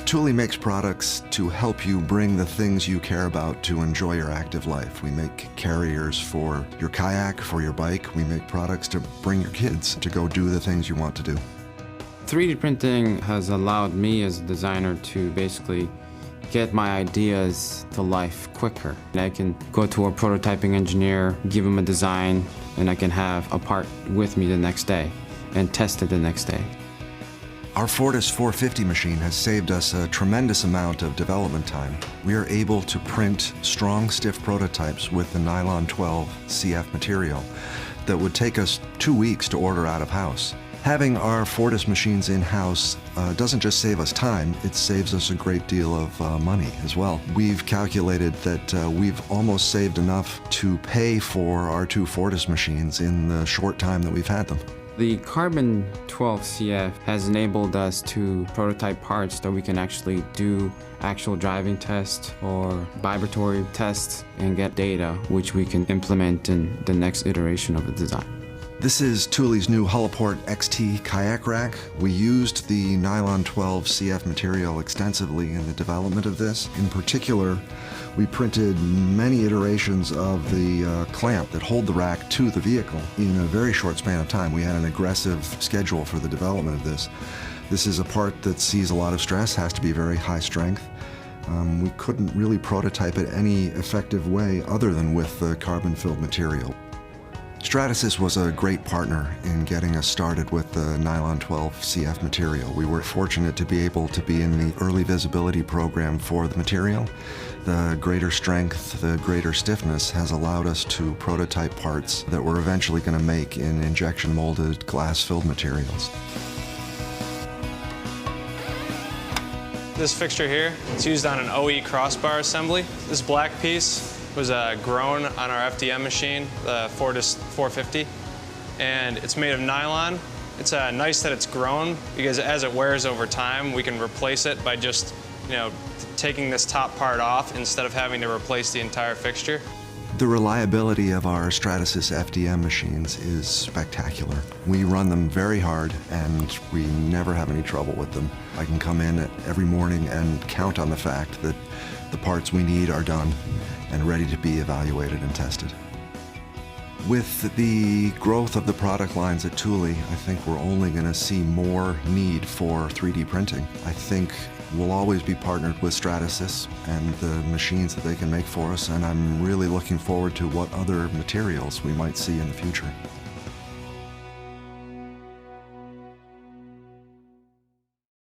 Thule makes products to help you bring the things you care about to enjoy your active life. We make carriers for your kayak, for your bike. We make products to bring your kids to go do the things you want to do. 3D printing has allowed me as a designer to basically get my ideas to life quicker. I can go to a prototyping engineer, give him a design, and I can have a part with me the next day and test it the next day. Our Fortis 450 machine has saved us a tremendous amount of development time. We are able to print strong, stiff prototypes with the Nylon 12 CF material that would take us 2 weeks to order out of house. Having our Fortis machines in-house doesn't just save us time, it saves us a great deal of money as well. We've calculated that we've almost saved enough to pay for our 2 Fortis machines in the short time that we've had them. The Carbon 12 CF has enabled us to prototype parts that we can actually do actual driving tests or vibratory tests and get data which we can implement in the next iteration of the design. This is Thule's new Hullaport XT kayak rack. We used the Nylon 12 CF material extensively in the development of this. In particular, we printed many iterations of the clamp that hold the rack to the vehicle in a very short span of time. We had an aggressive schedule for the development of this. This is a part that sees a lot of stress, has to be very high strength. We couldn't really prototype it any effective way other than with the carbon-filled material. Stratasys was a great partner in getting us started with the Nylon 12 CF material. We were fortunate to be able to be in the early visibility program for the material. The greater strength, the greater stiffness has allowed us to prototype parts that we're eventually going to make in injection molded glass-filled materials. This fixture here, it's used on an OE crossbar assembly. This black piece was grown on our FDM machine, the Fortis 450, and it's made of nylon. It's nice that it's grown because as it wears over time, we can replace it by just, taking this top part off instead of having to replace the entire fixture. The reliability of our Stratasys FDM machines is spectacular. We run them very hard and we never have any trouble with them. I can come in every morning and count on the fact that the parts we need are done and ready to be evaluated and tested. With the growth of the product lines at Thule, I think we're only going to see more need for 3D printing. I think we'll always be partnered with Stratasys and the machines that they can make for us, and I'm really looking forward to what other materials we might see in the future.